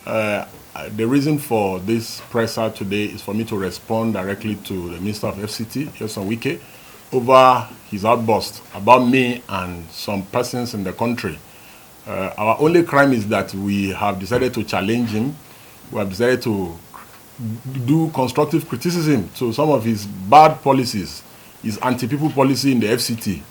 The reason for this presser today is for me to respond directly to the Minister of FCT, Nyesome Wike, over his outburst about me and some persons in the country. Our only crime is that we have decided to challenge him. We have decided to do constructive criticism to some of his bad policies, his anti-people policy in the FCT,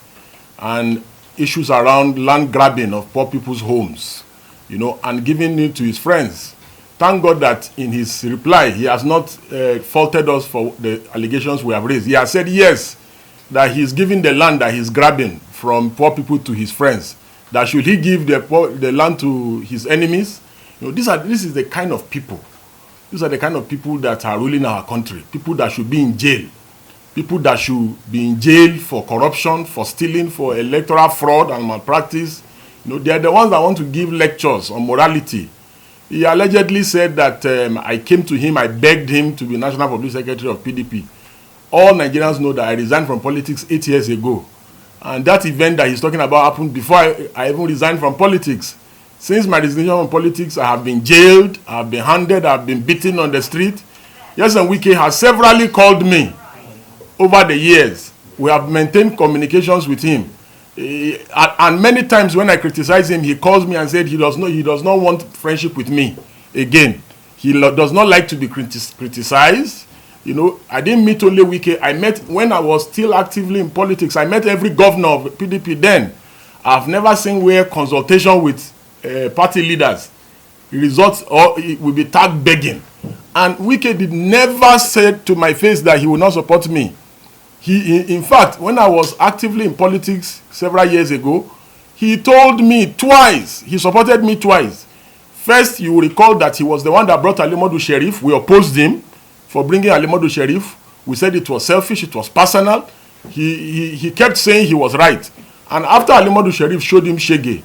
and issues around land grabbing of poor people's homes, and giving it to his friends. Thank God that in his reply, he has not faulted us for the allegations we have raised. He has said yes, that he's giving the land that he's grabbing from poor people to his friends. That should he give the land to his enemies? This is the kind of people. These are the kind of people that are ruling our country. People that should be in jail. People that should be in jail for corruption, for stealing, for electoral fraud and malpractice. They are the ones that want to give lectures on morality. He allegedly said that I came to him, I begged him to be National Public Secretary of PDP. All Nigerians know that I resigned from politics 8 years ago. And that event that he's talking about happened before I even resigned from politics. Since my resignation from politics, I have been jailed, I have been handed, I have been beaten on the street. Nyesome Wike has severally called me over the years. We have maintained communications with him. And many times when I criticize him, he calls me and said he does not want friendship with me again. He does not like to be criticized. I didn't meet only Wike. I met, when I was still actively in politics, I met every governor of PDP then. I've never seen where consultation with party leaders results or it will be tagged begging. And Wike did never say to my face that he will not support me. In fact, when I was actively in politics several years ago, he told me twice, he supported me twice. First, you will recall that he was the one that brought Alimadu Sheriff. We opposed him for bringing Alimadu Sheriff. We said it was selfish, it was personal. He kept saying he was right. And after Alimadu Sheriff showed him shege,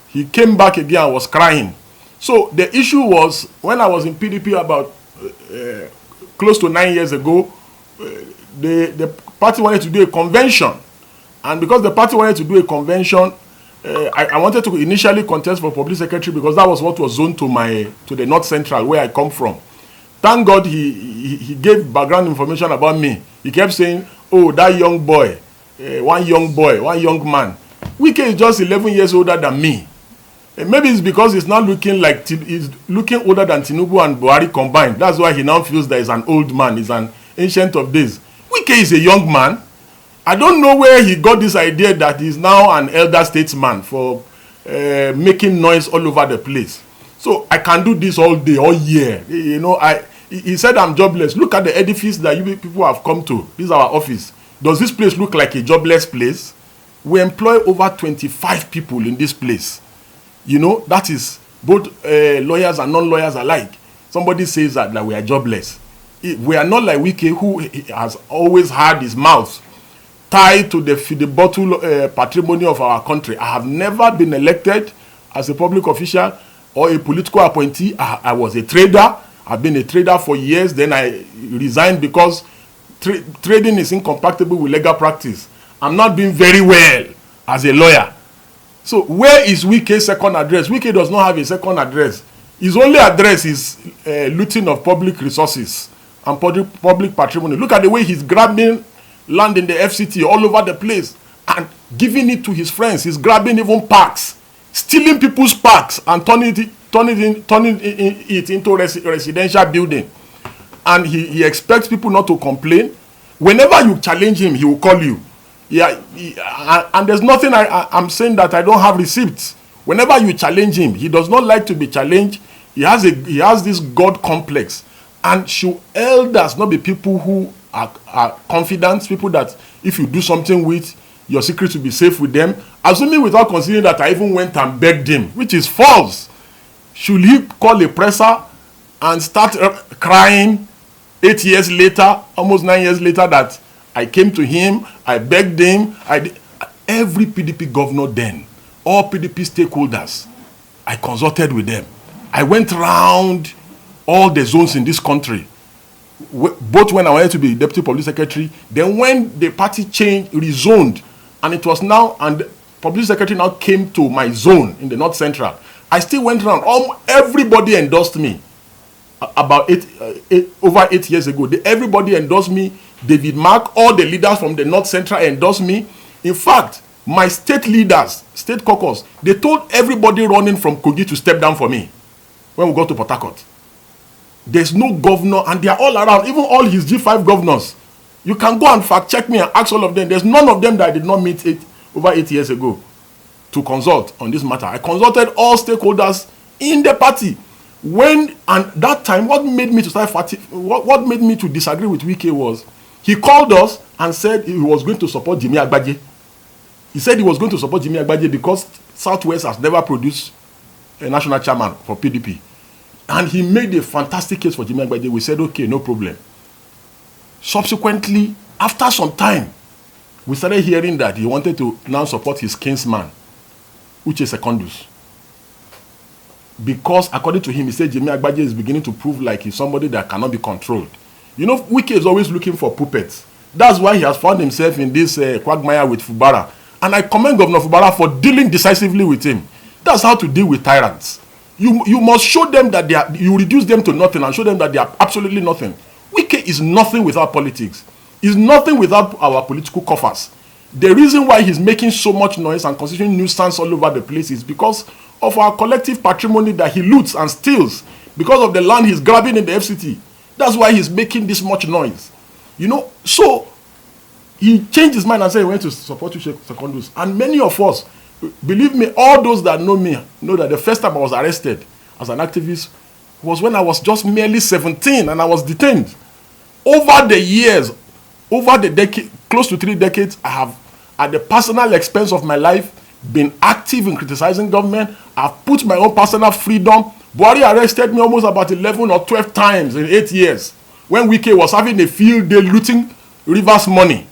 he came back again and was crying. So the issue was, when I was in PDP about close to 9 years ago, the party wanted to do a convention. And because the party wanted to do a convention, I wanted to initially contest for public secretary because that was what was zoned to the North Central, where I come from. Thank God he gave background information about me. He kept saying, oh, that young boy, one young man. Wike is just 11 years older than me. Maybe it's because he's now looking like he's looking older than Tinubu and Buhari combined. That's why he now feels that he's an old man, he's an ancient of days. Wike is a young man. I don't know where he got this idea that he's now an elder statesman for making noise all over the place. So I can do this all day, all year. He said I'm jobless. Look at the edifice that you people have come to. This is our office. Does this place look like a jobless place? We employ over 25 people in this place. That is both lawyers and non-lawyers alike. Somebody says that we are jobless. We are not like Wike, who has always had his mouth tied to the bottle patrimony of our country. I have never been elected as a public official or a political appointee. I was a trader. I've been a trader for years. Then I resigned because trading is incompatible with legal practice. I'm not doing very well as a lawyer. So where is Wike's second address? Wike does not have a second address. His only address is looting of public resources and public patrimony. Look at the way he's grabbing land in the FCT all over the place and giving it to his friends. He's grabbing even parks, stealing people's parks and turning it into a residential building. And he expects people not to complain. Whenever you challenge him, he will call you. And there's nothing I'm saying that I don't have receipts. Whenever you challenge him, he does not like to be challenged. He has this God complex. And should elders not be people who are confident, people that if you do something with, your secret will be safe with them, assuming without considering that I even went and begged him, which is false. Should he call a presser and start crying 8 years later, almost 9 years later, that I came to him, I begged him, every PDP governor then, all PDP stakeholders, I consulted with them. I went round all the zones in this country, both when I wanted to be deputy public secretary, then when the party changed, rezoned, and it was now, and the public secretary now came to my zone in the North Central. I still went around. Everybody endorsed me. About over 8 years ago, everybody endorsed me. David Mark, all the leaders from the North Central endorsed me. In fact, my state leaders, state caucus, they told everybody running from Kogi to step down for me when we got to Port Harcourt. There's no governor, and they are all around, even all his G5 governors. You can go and fact check me and ask all of them. There's none of them that I did not meet over 8 years ago to consult on this matter. I consulted all stakeholders in the party. And that time, what made me to disagree with Wike was he called us and said he was going to support Jimmy Agbaje. He said he was going to support Jimmy Agbaje because Southwest has never produced a national chairman for PDP. And he made a fantastic case for Jimmy Agbaje. We said, okay, no problem. Subsequently, after some time, we started hearing that he wanted to now support his kinsman, which is Secondus. Because according to him, he said Jimmy Agbaje is beginning to prove like he's somebody that cannot be controlled. You know, Wike is always looking for puppets. That's why he has found himself in this quagmire with Fubara. And I commend Governor Fubara for dealing decisively with him. That's how to deal with tyrants. You must show them that you reduce them to nothing and show them that they are absolutely nothing. Wike is nothing without politics. He's nothing without our political coffers. The reason why he's making so much noise and constituting nuisance all over the place is because of our collective patrimony that he loots and steals, because of the land he's grabbing in the FCT. That's why he's making this much noise. You know, so he changed his mind and said he went to support you, Secondus. And many of us, believe me, all those that know me, know that the first time I was arrested as an activist was when I was just merely 17 and I was detained. Over the years, over the decade, close to 3 decades, I have, at the personal expense of my life, been active in criticizing government. I've put my own personal freedom. Buhari arrested me almost about 11 or 12 times in 8 years. When Wike was having a field day looting Rivers money.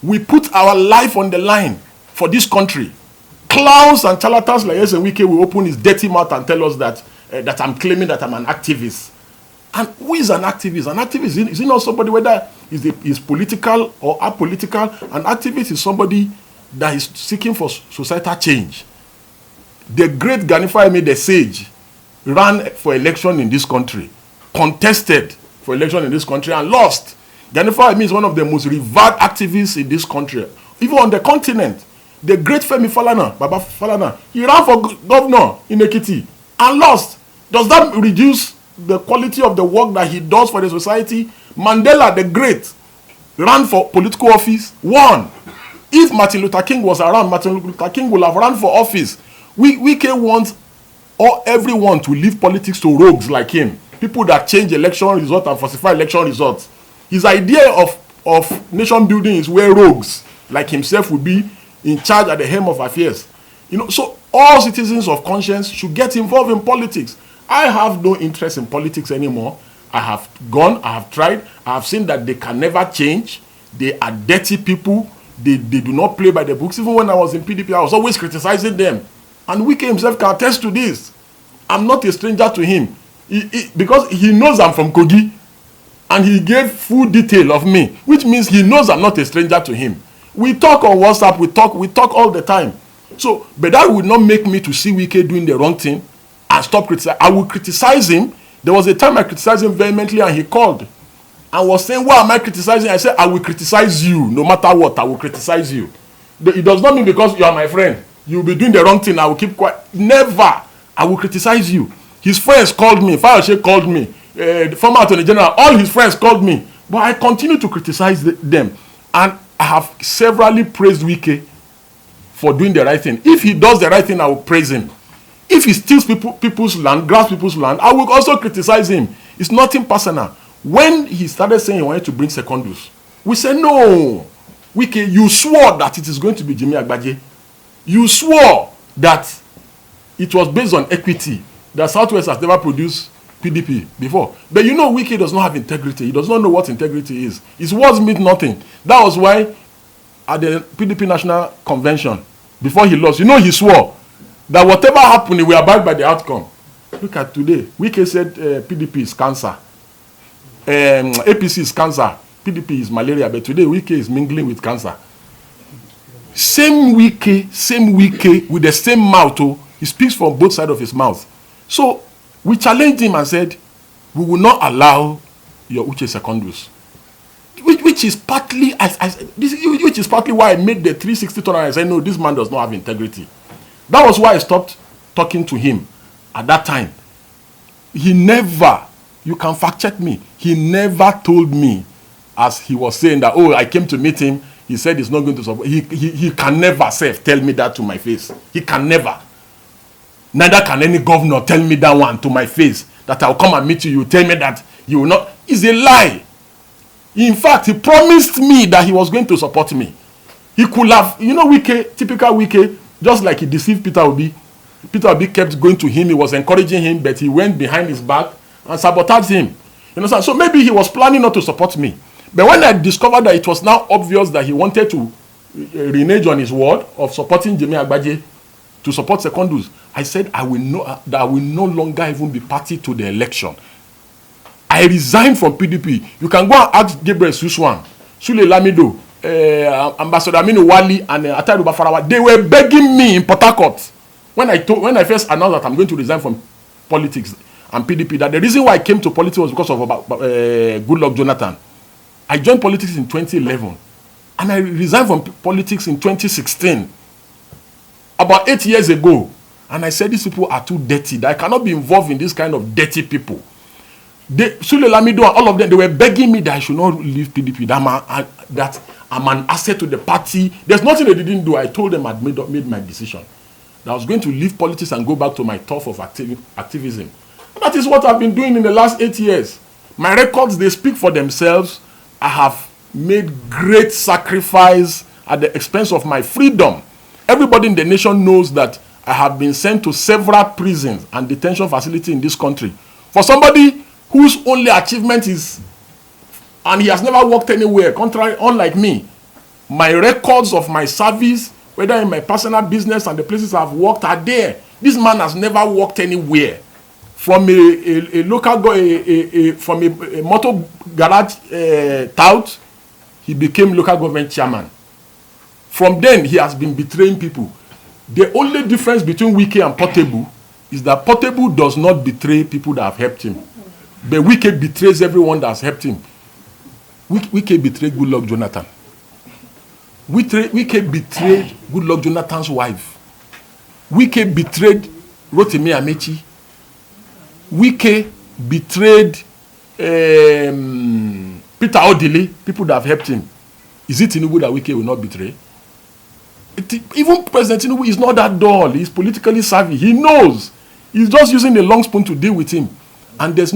We put our life on the line for this country. Clowns and charlatans like Nyesome Wike will open his dirty mouth and tell us that I'm claiming that I'm an activist. And who is an activist? An activist is not somebody, whether is political or apolitical. An activist is somebody that is seeking for societal change. The great Ganifa Eme, the sage, ran for election in this country, contested for election in this country and lost. Ganifa Eme is one of the most revered activists in this country, even on the continent. The great Femi Falana, Baba Falana, he ran for governor in Ekiti and lost. Does that reduce the quality of the work that he does for the society? Mandela, the great, ran for political office, won. If Martin Luther King was around, Martin Luther King would have run for office. Wike wants everyone to leave politics to rogues like him, people that change election results and falsify election results. His idea of nation building is where rogues like himself will be in charge at the helm of affairs. You know, so all citizens of conscience should get involved in politics. I have no interest in politics anymore. I have gone, I have tried, I have seen that they can never change. They are dirty people. They do not play by the books. Even when I was in PDP, I was always criticizing them. And Wike himself can attest to this. I'm not a stranger to him. Because he knows I'm from Kogi. And he gave full detail of me, which means he knows I'm not a stranger to him. We talk on WhatsApp, we talk all the time. So, but that would not make me to see Wike doing the wrong thing and stop criticizing. I will criticize him. There was a time I criticized him vehemently and he called and was saying, why am I criticizing? I said, I will criticize you. No matter what, I will criticize you. It does not mean because you are my friend, you will be doing the wrong thing, I will keep quiet. Never. I will criticize you. His friends called me. Fayose called me. The former Attorney General, all his friends called me. But I continue to criticize them. And I have severally praised Wike for doing the right thing. If he does the right thing, I will praise him. If he steals people's land, grabs people's land, I will also criticize him. It's nothing personal. When he started saying he wanted to bring Secondus, we said, no, Wike, you swore that it is going to be Jimmy Agbaje. You swore that it was based on equity, that Southwest has never produced PDP before. But you know, Wike does not have integrity. He does not know what integrity is. His words mean nothing. That was why at the PDP National Convention, before he lost, you know, he swore that whatever happened, he will abide by the outcome. Look at today. Wike said PDP is cancer. APC is cancer. PDP is malaria. But today, Wike is mingling with cancer. Same Wike with the same mouth. He speaks from both sides of his mouth. So we challenged him and said, we will not allow your Uche Secondus. Which is partly which is partly why I made the 360 turn and I said, no, this man does not have integrity. That was why I stopped talking to him at that time. He never, you can fact check me, he never told me, as he was saying that, oh, I came to meet him, he said he's not going to support. He can never tell me that to my face. He can never. Neither can any governor tell me that one to my face, that I'll come and meet you, you tell me that you will not. It's a lie. In fact, he promised me that he was going to support me. He could have, Wike, typical Wike, just like he deceived Peter Obi. Peter Obi kept going to him, he was encouraging him, but he went behind his back and sabotaged him. You understand? So maybe he was planning not to support me. But when I discovered that it was now obvious that he wanted to renege on his word of supporting Jimmy Agbaje to support Secondus, I said I will no longer even be party to the election. I resigned from PDP. You can go and ask Gabriel Suswan, Sule Lamido, Ambassador Aminu Wali, and Atairu Bafarawa. They were begging me in Port Harcourt when I first announced that I'm going to resign from politics and PDP. That the reason why I came to politics was because of Goodluck Jonathan. I joined politics in 2011, and I resigned from politics in 2016, about 8 years ago. And I said these people are too dirty, that I cannot be involved in this kind of dirty people. Sule Lamido and all of them, they were begging me that I should not leave PDP, that I'm an asset to the party. There's nothing they didn't do. I told them I'd made my decision, that I was going to leave politics and go back to my turf of activism. And that is what I've been doing in the last 8 years. My records, they speak for themselves. I have made great sacrifice at the expense of my freedom. Everybody in the nation knows that I have been sent to several prisons and detention facilities in this country. For somebody whose only achievement is, and he has never worked anywhere, unlike me, my records of my service, whether in my personal business and the places I've worked, are there. This man has never worked anywhere. From a local from a motor garage tout, he became local government chairman. From then, he has been betraying people. The only difference between Wike and Portable is that Portable does not betray people that have helped him. But Wike betrays everyone that has helped him. Wike betrayed Goodluck Jonathan. Wike betrayed Goodluck Jonathan's wife. Wike betrayed Rotimi Amechi. Wike betrayed Peter Odili, people that have helped him. Is it Tinubu that Wike will not betray? Even President Tinubu is not that dull. He's politically savvy. He knows. He's just using the long spoon to deal with him. And there's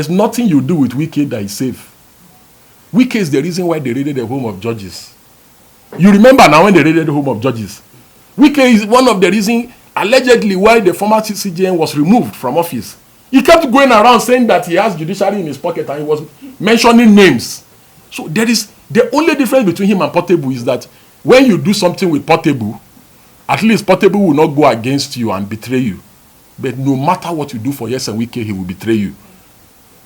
nothing you do with Wike that is safe. Wike is the reason why they raided the home of judges. You remember now when they raided the home of judges. Wike is one of the reasons, allegedly, why the former CJN was removed from office. He kept going around saying that he has judiciary in his pocket and he was mentioning names. So there is the only difference between him and Portable is that when you do something with Portable, at least Portable will not go against you and betray you. But no matter what you do for Nyesome Wike, he will betray you.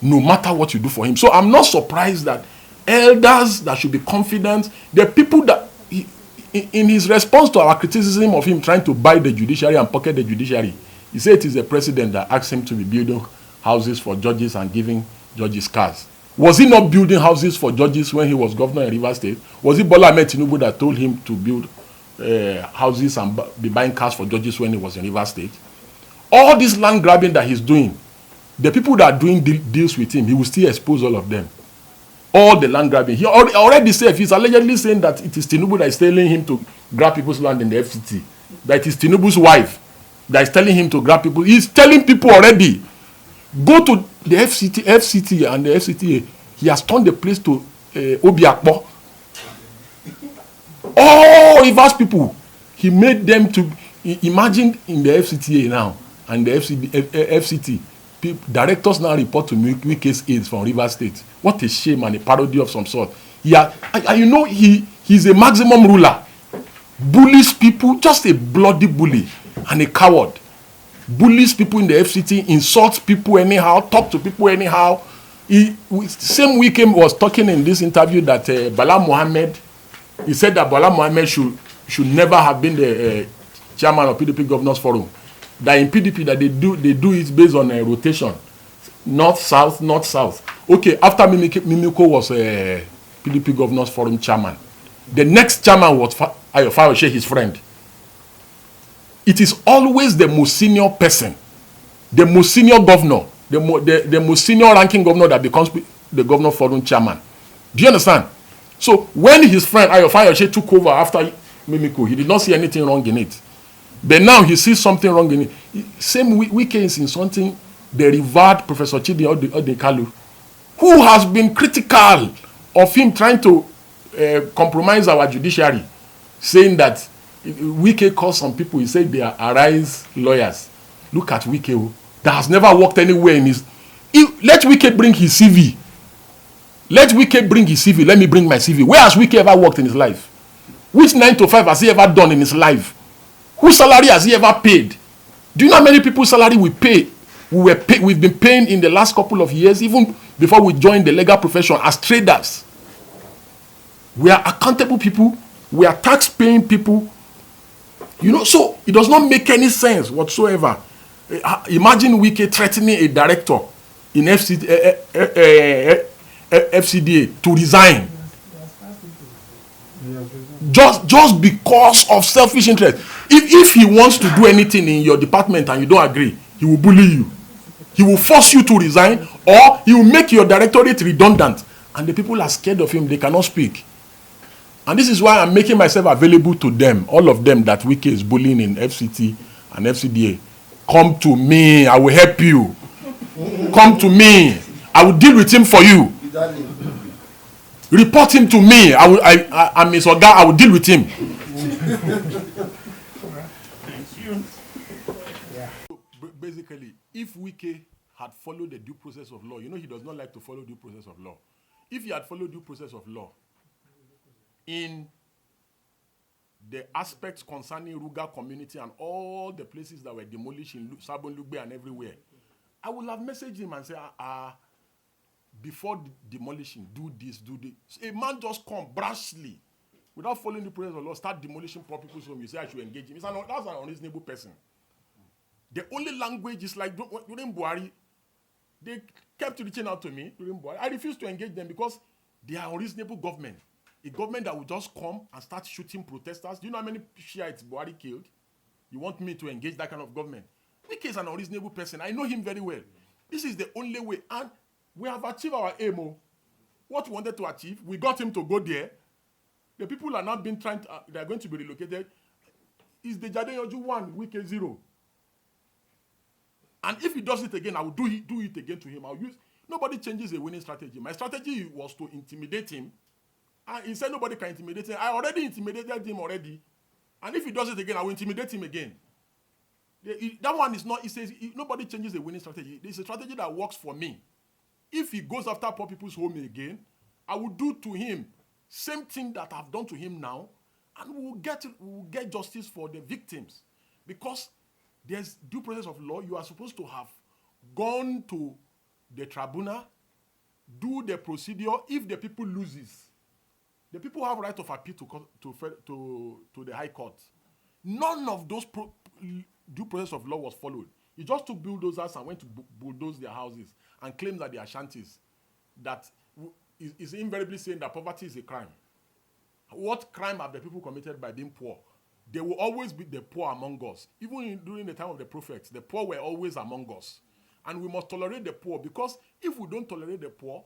No matter what you do for him. So I'm not surprised that elders that should be confident, the people that, in his response to our criticism of him trying to buy the judiciary and pocket the judiciary, he said it is the president that asked him to be building houses for judges and giving judges cars. Was he not building houses for judges when he was governor in Rivers State? Was it Bola Ahmed Tinubu that told him to build houses and be buying cars for judges when he was in Rivers State? All this land grabbing that he's doing, the people that are doing deals with him, he will still expose all of them. All the land grabbing. He already said, he's allegedly saying that it is Tinubu that is telling him to grab people's land in the FCT. That it is Tinubu's wife that is telling him to grab people. He's telling people already, go to the FCT and the FCTA. He has turned the place to Obiakpo. All Rivers people, he made them to, imagine in the FCTA now, and the FCT, directors now report to Wike's aides from Rivers State. What a shame and a parody of some sort. He's a maximum ruler. Bullies people, just a bloody bully and a coward. Bullies people in the FCT, insults people anyhow, talk to people anyhow. Same weekend was talking in this interview that Bala Mohammed, he said that Bala Mohammed should never have been the chairman of PDP Governors Forum. that in PDP that they do it based on a rotation, north south. Okay, after Mimiko was a PDP Governors Forum chairman, the next chairman was Ayo Fayose, his friend. It is always the most senior person, the most senior governor, the most senior ranking governor that becomes the Governor Forum chairman. Do you understand? So when his friend Ayo Fayose took over after Mimiko, he did not see anything wrong in it. But now he sees something wrong in it. Same Wike is insulting the revered Professor Chidi Odekalu, who has been critical of him trying to compromise our judiciary, saying that Wike calls some people, he said they are Arise lawyers. Look at Wike, that has never worked anywhere in his... Let Wike bring his CV. Let Wike bring his CV. Let me bring my CV. Where has Wike ever worked in his life? Which 9 to 5 has he ever done in his life? Whose salary has he ever paid? Do you know how many people's salary we pay? We've been paying in the last couple of years, even before we joined the legal profession as traders. We are accountable people. We are tax-paying people. You know, so it does not make any sense whatsoever. Imagine Wike threatening a director in FCDA to resign. Just because of selfish interest. If he wants to do anything in your department and you don't agree, he will bully you. He will force you to resign, or he will make your directorate redundant. And the people are scared of him. They cannot speak. And this is why I'm making myself available to them, all of them that Wike is bullying in FCT and FCDA. Come to me. I will help you. Come to me. I will deal with him for you. Report him to me. I'm his Oga. I will deal with him. Basically, if Wike had followed the due process of law, you know he does not like to follow due process of law. If he had followed due process of law in the aspects concerning Ruga community and all the places that were demolished in Sabon Lugbe and everywhere, I would have messaged him and said, before demolishing, do this, do this. A man just come brashly, without following the process of law, start demolishing poor people's home. You say I should engage him. That's an unreasonable person. The only language is like during Buhari, they kept reaching out to me during Buhari. I refused to engage them because they are unreasonable government. A government that will just come and start shooting protesters. Do you know how many Shiites Buhari killed? You want me to engage that kind of government? Wike is an unreasonable person. I know him very well. This is the only way. And we have achieved our aim. What we wanted to achieve, we got him to go there. The people are now being they are going to be relocated. Is the Jail Deji Adeyanju 1, Wike 0. And if he does it again, I will do it again to him. Nobody changes a winning strategy. My strategy was to intimidate him. And he said nobody can intimidate him. I already intimidated him already. And if he does it again, I will intimidate him again. That one is not, he says, nobody changes a winning strategy. It's a strategy that works for me. If he goes after poor people's home again, I will do to him same thing that I've done to him now, and we will get justice for the victims. Because there's due process of law. You are supposed to have gone to the tribunal, do the procedure. If the people loses, the people have right of appeal to the High Court. None of those due process of law was followed. He just took bulldozers and went to bulldoze their houses and claimed that they are shanties. That is invariably saying that poverty is a crime. What crime have the people committed by being poor? There will always be the poor among us. Even during the time of the prophets, the poor were always among us. And we must tolerate the poor, because if we don't tolerate the poor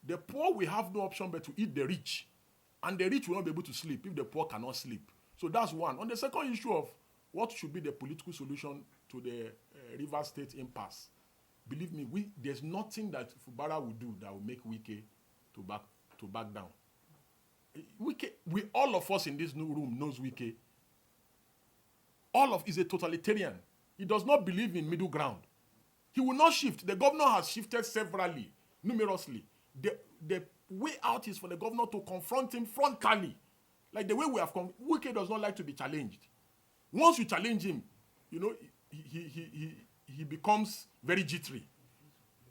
will have no option but to eat the rich. And the rich will not be able to sleep if the poor cannot sleep. So that's one. On the second issue of what should be the political solution to the River State impasse, believe me, there's nothing that Fubara will do that will make Wike to back down. Wike, all of us in this new room knows Wike. Is a totalitarian. He does not believe in middle ground. He will not shift. The governor has shifted severally, numerously. The way out is for the governor to confront him frontally. Like the way we have come. Wike does not like to be challenged. Once you challenge him, you know, he becomes very jittery,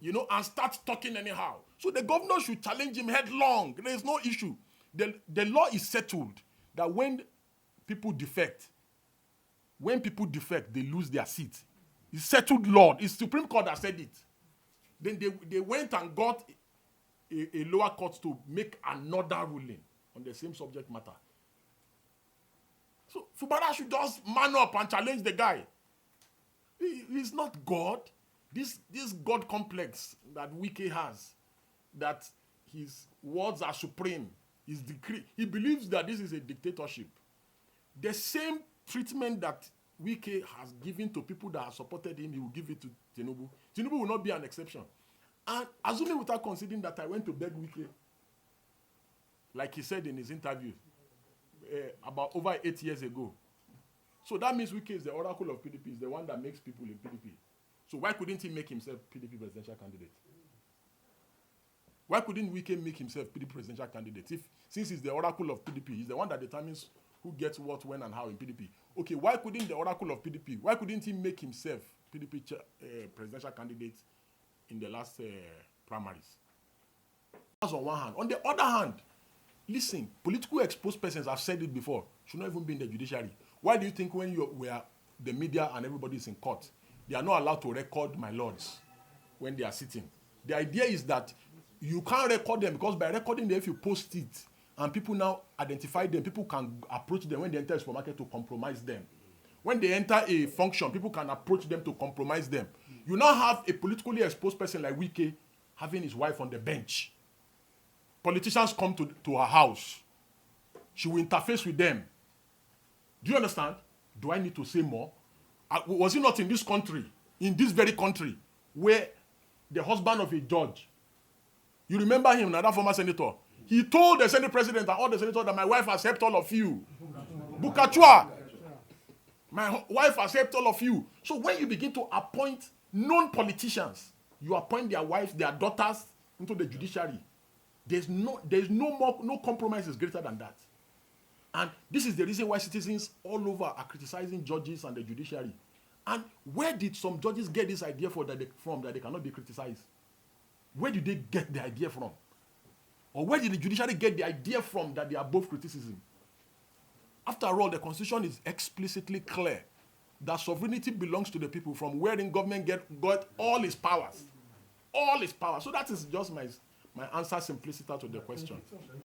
you know, and starts talking anyhow. So the governor should challenge him headlong. There is no issue. The law is settled that when people defect, when people defect, they lose their seat. It's settled law. It's Supreme Court that said it. Then they went and got a lower court to make another ruling on the same subject matter. So Fubara should just man up and challenge the guy. He's not God. This God complex that Wike has, that his words are supreme, his decree. He believes that this is a dictatorship. The same treatment that Wike has given to people that have supported him, he will give it to Tinubu. Tinubu will not be an exception. And assuming without considering that I went to beg Wike, like he said in his interview, about over 8 years ago. So that means Wike is the oracle of PDP, is the one that makes people in PDP. So why couldn't he make himself PDP presidential candidate? Why couldn't Wike make himself PDP presidential candidate? Since he's the oracle of PDP, he's the one that determines who gets what, when, and how in PDP. Okay, why couldn't the oracle of PDP, why couldn't he make himself PDP presidential candidate in the last primaries? That's on one hand. On the other hand, listen, political exposed persons, I've said it before, should not even be in the judiciary. Why do you think when we are the media and everybody is in court, they are not allowed to record my lords when they are sitting? The idea is that you can't record them because by recording them, if you post it and people now identify them, people can approach them when they enter a supermarket to compromise them. When they enter a function, people can approach them to compromise them. You now have a politically exposed person like Wike having his wife on the bench. Politicians come to her house. She will interface with them. Do you understand? Do I need to say more? Was it not in this country, in this very country, where the husband of a judge, you remember him, another former senator, he told the Senate president and all the senators that my wife has helped all of you. Bukachua. My wife has helped all of you. So when you begin to appoint non-politicians, you appoint their wives, their daughters into the judiciary. There's no compromise is greater than that. And this is the reason why citizens all over are criticizing judges and the judiciary. And where did some judges get this idea from that they cannot be criticized? Where did they get the idea from? Or where did the judiciary get the idea from that they are above criticism? After all, the Constitution is explicitly clear that sovereignty belongs to the people, from wherein government got all its powers. All its powers. So that is just my answer simpliciter to the question.